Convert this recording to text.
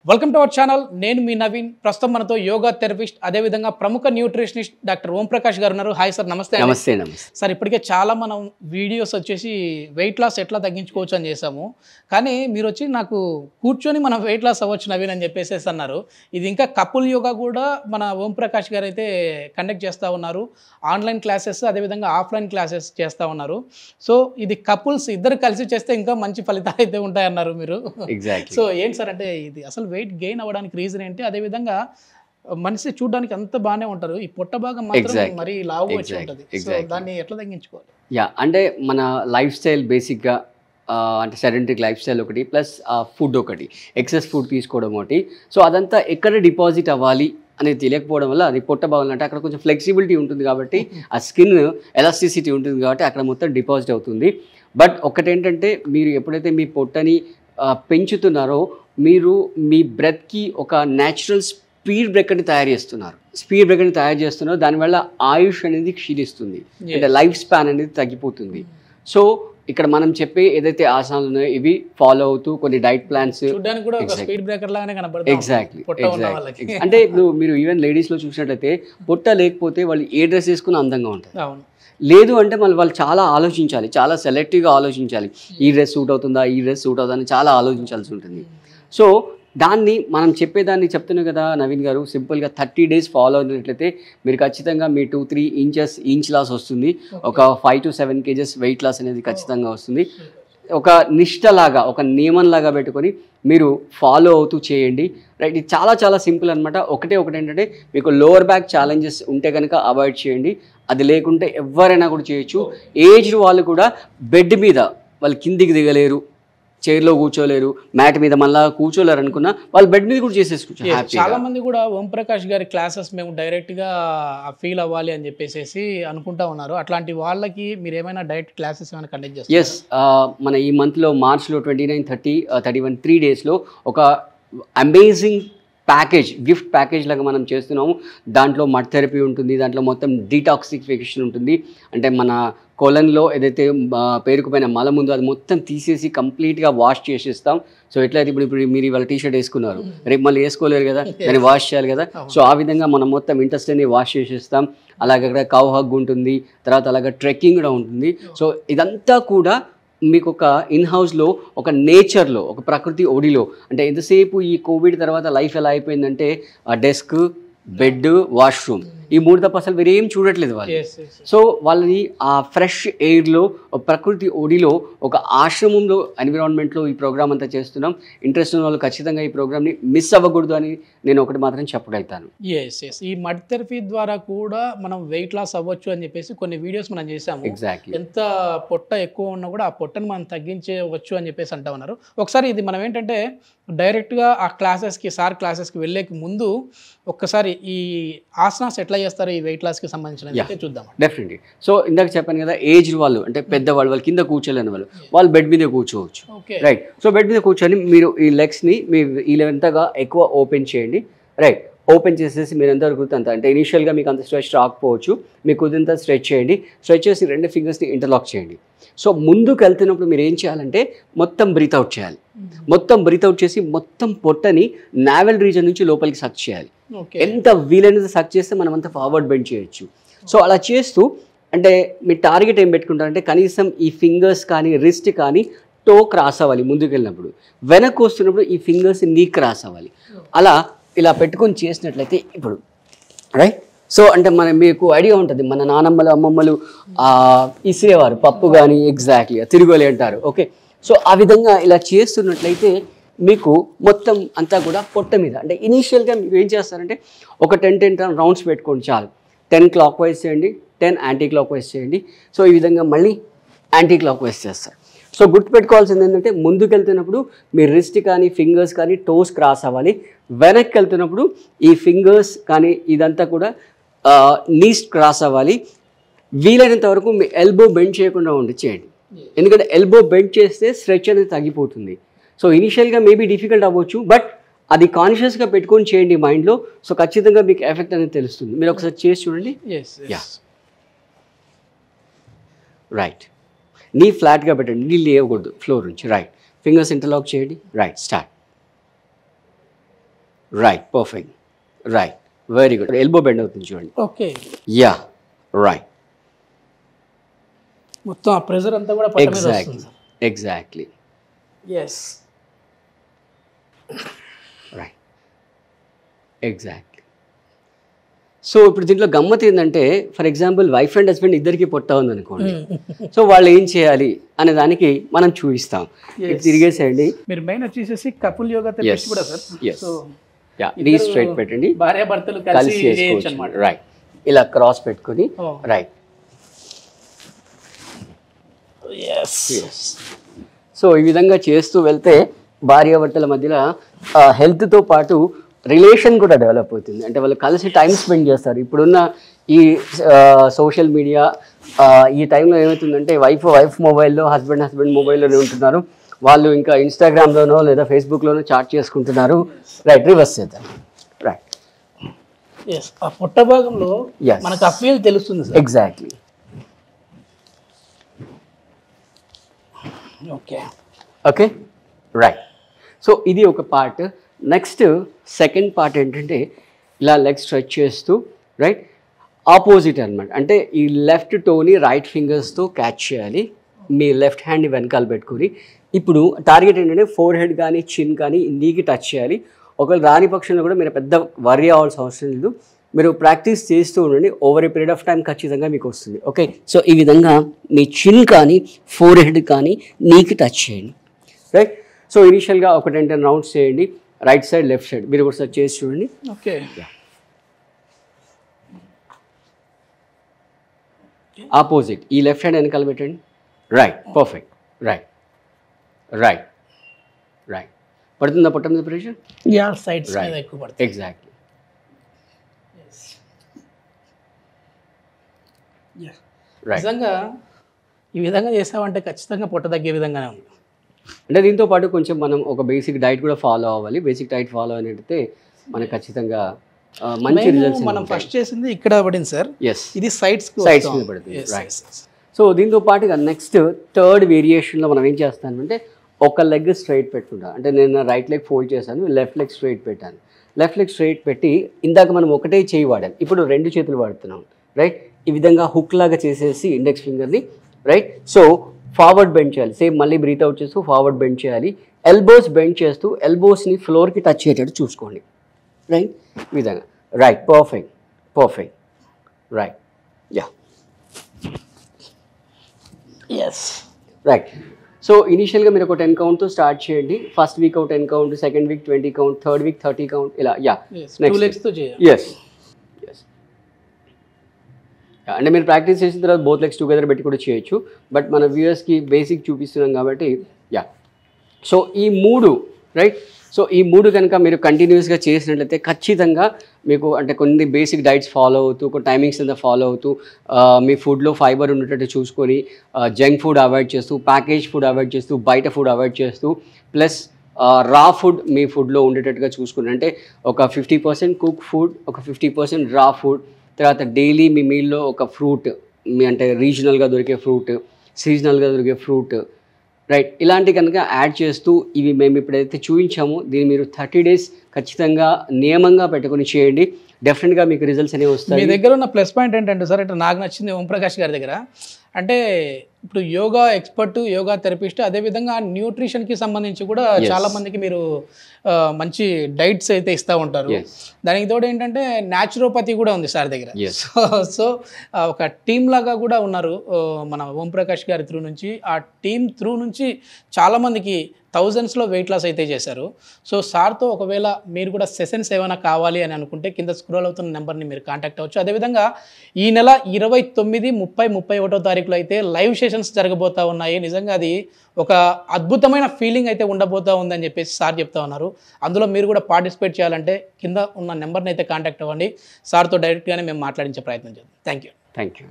Welcome to our channel. నేను మీ నవీన్. ప్రస్తుతం మనతో యోగా థెరపిస్ట్ అదేవిధంగా ప్రముఖ న్యూట్రిషనిస్ట్ డాక్టర్ ఓం ప్రకాష్ గారు ఉన్నారు. హాయ్ సార్, నమస్తే. నమస్తే. సార్, ఇప్పటికే చాలా మనం వీడియోస్ వచ్చేసి వెయిట్ లాస్ ఎట్లా తగ్గించుకోవచ్చు అని చేసాము. కానీ మీరు వచ్చి నాకు కూర్చొని మనం వెయిట్ లాస్ అవ్వచ్చు నవీన్ అని చెప్పేసి అన్నారు. ఇది ఇంకా కపుల్ యోగా కూడా మన ఓం ప్రకాష్ గారు అయితే కండక్ట్ చేస్తూ ఉన్నారు. ఆన్లైన్ క్లాసెస్ అదేవిధంగా ఆఫ్లైన్ క్లాసెస్ చేస్తూ ఉన్నారు. సో ఇది కపుల్స్ ఇద్దరు కలిసి చేస్తే ఇంకా మంచి ఫలితాలు అయితే ఉంటాయన్నారు మీరు. సో ఏంటి సార్, అంటే ఇది అసలు వెయిట్ గెయిన్ అవ్వడానికి రీజన్ ఏంటి? అదేవిధంగా మనిషి చూడడానికి అంత బాగానే ఉంటారు, ఈ పొట్ట భాగం మాత్రం మరి లావు వచ్చి ఉంటుంది. సో దాన్ని ఎట్లా తగ్గించుకోవాలి? అంటే మన లైఫ్ స్టైల్ బేసిక్గా అంటే సెడెంటరీ లైఫ్ స్టైల్ ఒకటి, ప్లస్ ఫుడ్ ఒకటి, ఎక్సెస్ ఫుడ్ తీసుకోవడం ఒకటి. సో అదంతా ఎక్కడ డిపాజిట్ అవ్వాలి అనేది తెలియకపోవడం వల్ల అది పొట్ట భాగం అంటే అక్కడ కొంచెం ఫ్లెక్సిబిలిటీ ఉంటుంది కాబట్టి, ఆ స్కిన్ ఎలాస్టిసిటీ ఉంటుంది కాబట్టి అక్కడ మొత్తం డిపాజిట్ అవుతుంది. బట్ ఒకటేంటంటే, మీరు ఎప్పుడైతే మీ పొట్టని పెంచుతున్నారో మీరు మీ బ్రెత్కి ఒక న్యాచురల్ స్పీడ్ బ్రేకర్ని తయారు చేస్తున్నారు. దానివల్ల ఆయుష్ అనేది క్షీణిస్తుంది, అంటే లైఫ్ స్పాన్ అనేది తగ్గిపోతుంది. సో ఇక్కడ మనం చెప్పే ఏదైతే ఆసనాలు ఉన్నాయో ఇవి ఫాలో అవుతూ కొన్ని డైట్ ప్లాన్స్ ఎగ్జాక్ట్లీ అంటే ఇప్పుడు మీరు ఈవెన్ లేడీస్లో చూసినట్లయితే పొట్ట లేకపోతే వాళ్ళు ఏ డ్రెస్ వేసుకుని అందంగా ఉంటారు. లేదు అంటే వాళ్ళు చాలా ఆలోచించాలి, చాలా సెలెక్టివ్గా ఆలోచించాలి. ఈ డ్రెస్ సూట్ అవుతుందా, ఈ డ్రెస్ సూట్ అవుతుందా అని చాలా ఆలోచించాల్సి ఉంటుంది. సో దాన్ని మనం చెప్పేదాన్ని చెప్తున్నాం కదా నవీన్ గారు, సింపుల్గా 30 days ఫాలో అయినట్లయితే మీరు ఖచ్చితంగా మీ 2-3 ఇంచ్ లాస్ వస్తుంది. ఒక 5 to 7 kgs వెయిట్ లాస్ అనేది ఖచ్చితంగా వస్తుంది. ఒక నిష్టలాగా, ఒక నియమంలాగా పెట్టుకొని మీరు ఫాలో అవుతూ చేయండి. రైట్, ఇది చాలా చాలా సింపుల్ అనమాట. ఒకటి ఏంటంటే, మీకు లోవర్ బ్యాక్ ఛాలెంజెస్ ఉంటే కనుక అవాయిడ్ చేయండి. అది లేకుంటే ఎవరైనా కూడా చేయొచ్చు. ఏజ్డ్ వాళ్ళు కూడా బెడ్ మీద వాళ్ళు కిందికి దిగలేరు, చైర్లో కూర్చోలేరు, మ్యాట్ మీద మళ్ళీ కూర్చోలేరు అనుకున్నా వాళ్ళు బెడ్ మీద కూడా చేసేసుకోవచ్చు. చాలా మంది కూడా ఓం ప్రకాష్ గారి క్లాసెస్ మేము డైరెక్ట్గా ఫీల్ అవ్వాలి అని చెప్పేసి అనుకుంటా ఉన్నారు. అట్లాంటి వాళ్ళకి మీరు ఏమైనా డైరెక్ట్ క్లాసెస్ ఏమైనా కండక్ట్ చేస్తారు? ఎస్, మన ఈ మంత్లో మార్చ్లో 29, 30, 31 3 daysలో ఒక అమేజింగ్ ప్యాకేజ్, గిఫ్ట్ ప్యాకేజ్ లాగా మనం చేస్తున్నాము. దాంట్లో మడ్ థెరపీ ఉంటుంది, దాంట్లో మొత్తం డీటాక్సిఫికేషన్ ఉంటుంది. అంటే మన కొలన్లో ఏదైతే పేరుకుపోయిన మలం ఉందో అది మొత్తం తీసేసి కంప్లీట్గా వాష్ చేసేస్తాం. సో ఎట్లయితే ఇప్పుడు మీరు ఇవాళ టీషర్ట్ వేసుకున్నారు, రేపు మళ్ళీ వేసుకోలేరు కదా, దాన్ని వాష్ చేయాలి కదా. సో ఆ విధంగా మనం మొత్తం ఇంటెస్టైన్ని వాష్ చేసేస్తాం. అలాగే అక్కడ కౌ హగ్ ఉంటుంది, తర్వాత అలాగే ట్రెక్కింగ్ కూడా ఉంటుంది. సో ఇదంతా కూడా మీకు ఒక ఇన్హౌస్లో, ఒక నేచర్లో, ఒక ప్రకృతి ఒడిలో, అంటే ఎంతసేపు ఈ కోవిడ్ తర్వాత లైఫ్ ఎలా అయిపోయిందంటే డెస్క్, బెడ్, వాష్రూమ్, ఈ 3 తప్ప అసలు వేరేం చూడట్లేదు వాళ్ళు. సో వాళ్ళని ఆ ఫ్రెష్ ఎయిర్లో, ప్రకృతి ఒడిలో, ఒక ఆశ్రమంలో, ఎన్విరాన్మెంట్లో ఈ ప్రోగ్రామ్ అంతా చేస్తున్నాం. ఇంట్రెస్ట్ ఉన్న వాళ్ళు ఖచ్చితంగా ఈ ప్రోగ్రామ్ని మిస్ అవ్వకూడదు అని నేను ఒకటి మాత్రం చెప్పగలుగుతాను. ఈ మడ్ థెరపీ ద్వారా కూడా మనం వెయిట్ లాస్ అవ్వచ్చు అని చెప్పేసి కొన్ని వీడియోస్ మనం చేసాము. ఎగ్జాక్ట్లీ, ఎంత పొట్ట ఎక్కువ ఉన్నా కూడా ఆ పొట్టను మనం తగ్గించవచ్చు అని చెప్పేసి అంటా ఉన్నారు. ఒకసారి ఇది మనం ఏంటంటే డైరెక్ట్గా ఆ సార్ క్లాసెస్కి వెళ్ళేకి ముందు ఒక్కసారి ఈ ఆసనాస్ ఎట్లా చేస్తారు ఈ వెయిట్ లాస్కి సంబంధించిన చూద్దాం. డెఫినెట్లీ. సో ఇందాక చెప్పాను కదా, ఏజ్ వాళ్ళు అంటే పెద్దవాళ్ళు, వాళ్ళు కింద కూర్చోలేని వాళ్ళు బెడ్ మీద కూర్చోవచ్చు. రైట్, సో బెడ్ మీద కూర్చొని మీరు ఈ లెగ్స్ని మీ వీలైనంతగా ఎక్కువ ఓపెన్ చేయండి. రైట్, ఓపెన్ చేసేసి మీరు ఎంతవరకు అంత, అంటే ఇనిషియల్గా మీకు అంత స్ట్రెచ్ రాకపోవచ్చు, మీకు కుదిరినంత స్ట్రెచ్ చేయండి. స్ట్రెచ్ చేసి 2 ఫింగర్స్ని ఇంటర్లాక్ చేయండి. సో ముందుకు వెళ్తున్నప్పుడు మీరు ఏం చేయాలంటే మొత్తం బ్రీత్ అవుట్ చేయాలి. మొత్తం బ్రీత్ అవుట్ చేసి మొత్తం పొట్టని నావెల్ రీజన్ నుంచి లోపలికి సక్ చేయాలి. ఎంత వీలైనంత సక్ చేస్తే మనం అంతా ఫార్వర్డ్ బెండ్ చేయొచ్చు. సో అలా చేస్తూ, అంటే మీ టార్గెట్ ఏం పెట్టుకుంటారంటే కనీసం ఈ ఫింగర్స్ కానీ, రిస్ట్ కానీ టో క్రాస్ అవ్వాలి. ముందుకు వెళ్ళినప్పుడు వెనక్కి వస్తున్నప్పుడు ఈ ఫింగర్స్ నీ క్రాస్ అవ్వాలి. అలా ఇలా పెట్టుకొని చేసినట్లయితే ఇప్పుడు రైట్. సో అంటే మీకు ఐడియా ఉంటుంది, మన నానమ్మలు, అమ్మమ్మలు ఇసిరేవారు పప్పు కానీ, ఎగ్జాక్ట్లీ తిరుగులే అంటారు. ఓకే, సో ఆ విధంగా ఇలా చేస్తున్నట్లయితే మీకు మొత్తం అంతా కూడా పొట్ట మీద, అంటే ఇనీషియల్గా మీరు ఏం చేస్తారంటే ఒక 10 రౌండ్స్ పెట్టుకోండి చాలు. 10 clockwise చేయండి, 10 యాంటీ క్లాక్-వైజ్ చేయండి. సో ఈ విధంగా మళ్ళీ యాంటీ క్లాక్-వైజ్ చేస్తారు. సో గుర్తుపెట్టుకోవాల్సింది ఏంటంటే, ముందుకు వెళ్తున్నప్పుడు మీ రిస్ట్ కానీ, ఫింగర్స్ కానీ, టోస్ క్రాస్ అవ్వాలి. వెనక్కి వెళ్తున్నప్పుడు ఈ ఫింగర్స్ కానీ ఇదంతా కూడా నీస్ క్రాస్ అవ్వాలి. వీలైనంత వరకు మీ ఎల్బో బెండ్ చేయకుండా చేయండి, ఎందుకంటే ఎల్బో బెండ్ చేస్తే స్ట్రెచ్ అనేది తగ్గిపోతుంది. సో ఇనిషియల్గా మేబీ డిఫికల్ట్ అవ్వచ్చు, బట్ అది కాన్షియస్గా పెట్టుకొని చేయండి మైండ్లో. సో ఖచ్చితంగా మీకు ఎఫెక్ట్ అనేది తెలుస్తుంది. మీరు ఒకసారి చేసి చూడండి. రైట్, నీ ఫ్లాట్గా పెట్టండి, నీ లేవకూడదు ఫ్లోర్ నుంచి. రైట్, ఫింగర్స్ ఇంటర్లాక్ చేయండి. Right, start. Right, perfect, right, very good. Elbow bend అవుతుంది చూడండి. ఓకే, యా, రైట్, మొత్తం ఆ ప్రెజర్ అంతా కూడా పట్ట మీద వస్తుంది sir. Exactly, yes, right, exactly. So ఇప్పుడు దీంట్లో గమ్మత్ ఏంటంటే, for example wife and husband ఇద్దరికి పొట్ట ఉందనుకోండి, సో వాళ్ళు ఏం చేయాలి అనే దానికి మనం చూపిస్తాం. ఇది తిరిగేసేయండి. మీరు మెయిన్ వచ్చేసి కపుల్ యోగా థెరపీ కూడా సార్. సో యా, నీ స్ట్రైట్ పెట్టండి, భార్య భర్తలు కలిసి కలిసి చేయొచ్చు చేసుకోవచ్చు. అన్నమాట. రైట్, ఇలా క్రాస్ పెట్టుకుని, రైట్. సో ఈ విధంగా చేస్తూ వెళ్తే భార్యాభర్తల మధ్యలో హెల్త్తో పాటు రిలేషన్ కూడా డెవలప్ అవుతుంది. అంటే వాళ్ళు కలిసి టైం స్పెండ్ చేస్తారు. ఇప్పుడున్న ఈ సోషల్ మీడియా ఈ టైంలో ఏమవుతుందంటే వైఫ్ మొబైల్లో, హస్బెండ్ మొబైల్లోనే ఉంటున్నారు. వాళ్ళు ఇంకా ఇన్స్టాగ్రామ్లోనో లేదా ఫేస్బుక్లోనో చాట్ చేసుకుంటున్నారు. రైట్, రివర్స్ చేద్దాం. రైట్, ఆ పొట్ట భాగంలో మనకు ఆ ఫీల్ తెలుస్తుంది sir. Exactly. Okay, okay, right. So ఇది ఒక పార్ట్. నెక్స్ట్ సెకండ్ పార్ట్ ఏంటంటే, ఇలా లెగ్ స్ట్రెచ్ చేస్తూ, రైట్, ఆపోజిట్ అనమాట. అంటే ఈ లెఫ్ట్ టోని రైట్ ఫింగర్స్తో క్యాచ్ చేయాలి. మీ లెఫ్ట్ హ్యాండ్ని వెనకాల పెట్టుకుని, ఇప్పుడు టార్గెట్ ఏంటంటే ఫోర్ హెడ్ కానీ చిన్ కానీ నీకి టచ్ చేయాలి. ఒకవేళ రాని పక్షంలో కూడా మీరు పెద్ద వర్రీ అవ్వాల్సిన అవసరం లేదు. మీరు ప్రాక్టీస్ చేస్తూ ఉండండి. Over a period of time ఖచ్చితంగా మీకు వస్తుంది. ఓకే, సో ఈ విధంగా మీ చిన్ కానీ ఫోర్ హెడ్ కానీ నీకి టచ్ చేయండి. రైట్, సో ఇనీషియల్గా ఒక 10 రౌండ్స్ చేయండి. రైట్ సైడ్, లెఫ్ట్ సైడ్ మీరు ఒకసారి చేసి చూడండి. ఓకే, ఆపోజిట్, ఈ లెఫ్ట్ హ్యాండ్ వెనకాల పెట్టండి. Right, perfect, right, right, right. పడుతుందా పొట్ట మీద ప్రెషర్? యా, సైడ్స్ మీద ఎక్కువ పడుతుంది. ఎగ్జాక్ట్లీ. నిజంగా ఈ విధంగా చేసామంటే ఖచ్చితంగా పొట్ట తగ్గే విధంగానే ఉంది. అంటే దీంతో పాటు కొంచెం మనం ఒక బేసిక్ డైట్ కూడా ఫాలో అవ్వాలి. బేసిక్ డైట్ ఫాలో అయినట్టయితే మనకు ఖచ్చితంగా మంచి రిజల్ట్స్. మనం ఫస్ట్ చేసింది ఇక్కడ పడింది సార్. ఎస్, ఇది సైడ్స్ మీద పడుతుంది. రైట్. సో దీంతో పాటుగా నెక్స్ట్ థర్డ్ వేరియేషన్లో మనం ఏం చేస్తామంటే, ఒక లెగ్ స్ట్రైట్ పెట్టుకుంటాం. అంటే నేను రైట్ లెగ్ ఫోల్డ్ చేశాను, లెఫ్ట్ లెగ్ స్ట్రైట్ పెట్టాను. లెఫ్ట్ లెగ్ స్ట్రైట్ పెట్టి, ఇందాక మనం ఒకటే చేయి వాడాలి, ఇప్పుడు 2 చేతులు వాడుతున్నాం. రైట్, ఈ విధంగా హుక్ లాగా చేసేసి ఇండెక్స్ ఫింగర్ని, రైట్, సో ఫార్వర్డ్ బెండ్ చేయాలి. సేమ్ మళ్ళీ బ్రీత్ అవుట్ చేస్తూ ఫార్వర్డ్ బెండ్ చేయాలి. ఎల్బోస్ బెండ్ చేస్తూ ఎల్బోస్ని ఫ్లోర్కి టచ్ అయ్యేటట్టు చూసుకోండి. రైట్, ఈ విధంగా. Right, perfect, perfect, right, yeah, yes, right. So ఇనీషియల్గా మీరు ఒక 10 కౌంట్తో స్టార్ట్ చేయండి. First week 10 count, second week 20 count, third week 30 count, ఇలా. యా, నెక్స్ట్ లెగ్స్ తో చేయాలి. Yes, yes. అంటే మీరు ప్రాక్టీస్ చేసిన తర్వాత బోత్ లెగ్స్ టుగెదర్ పెట్టి కూడా చేయొచ్చు. బట్ మన వ్యూయర్స్కి బేసిక్ చూపిస్తున్నాం కాబట్టి, యా. సో ఈ 3, రైట్, సో ఈ 3 కనుక మీరు కంటిన్యూస్గా చేసినట్లయితే ఖచ్చితంగా మీకు అంటే కొన్ని బేసిక్ డైట్స్ ఫాలో అవుతూ, కొన్ని టైమింగ్స్ అంతా ఫాలో అవుతూ, మీ ఫుడ్లో ఫైబర్ ఉండేటట్టు చూసుకొని, జంక్ ఫుడ్ అవాయిడ్ చేస్తూ, ప్యాకేజ్ ఫుడ్ అవాయిడ్ చేస్తూ, బయట ఫుడ్ అవాయిడ్ చేస్తూ, ప్లస్ రా ఫుడ్ మీ ఫుడ్లో ఉండేటట్టుగా చూసుకుని, అంటే ఒక 50% కుక్ ఫుడ్, ఒక 50% రా ఫుడ్, తర్వాత డైలీ మీ మీల్లో ఒక ఫ్రూట్, మీ అంటే రీజనల్గా దొరికే ఫ్రూట్, సీజనల్గా దొరికే ఫ్రూట్, రైట్, ఇలాంటి కనుక యాడ్ చేస్తూ ఇవి మేము ఇప్పుడైతే చూపించామో దీన్ని మీరు 30 days ఖచ్చితంగా నియమంగా పెట్టుకుని చేయండి. డెఫినెట్గా మీకు రిజల్ట్స్ అనేవి వస్తాయి. మీ దగ్గర ఉన్న ప్లస్ పాయింట్ ఏంటంటే సార్, ఇట్లా నాకు నచ్చింది ఓంప్రకాష్ గారి దగ్గర, అంటే ఇప్పుడు యోగా ఎక్స్పర్ట్, యోగా థెరపిస్ట్, అదేవిధంగా న్యూట్రిషన్కి సంబంధించి కూడా చాలా మందికి మీరు మంచి డైట్స్ అయితే ఇస్తూ ఉంటారు. దానికి తోడు ఏంటంటే న్యాచురోపతి కూడా ఉంది సార్ దగ్గర. సో ఒక టీమ్ లాగా కూడా ఉన్నారు మన ఓంప్రకాష్ గారి త్రూ నుంచి. ఆ టీమ్ త్రూ నుంచి చాలామందికి థౌజండ్స్లో వెయిట్ లాస్ అయితే చేశారు. సో సార్తో ఒకవేళ మీరు కూడా సెషన్స్ ఏమైనా కావాలి అని అనుకుంటే కింద స్క్రోల్ అవుతున్న నెంబర్ని మీరు కాంటాక్ట్ అవ్వచ్చు. అదేవిధంగా ఈ నెల 29, 30, 31వ తారీఖులో అయితే లైవ్ సెషన్స్ జరగబోతూ ఉన్నాయి. నిజంగా అది ఒక అద్భుతమైన ఫీలింగ్ అయితే ఉండబోతూ ఉందని చెప్పేసి సార్ చెప్తా ఉన్నారు. అందులో మీరు కూడా పార్టిసిపేట్ చేయాలంటే కింద ఉన్న నెంబర్ని అయితే కాంటాక్ట్ అవ్వండి. సార్తో డైరెక్ట్గానే మేము మాట్లాడించే ప్రయత్నం చేద్దాం. Thank you.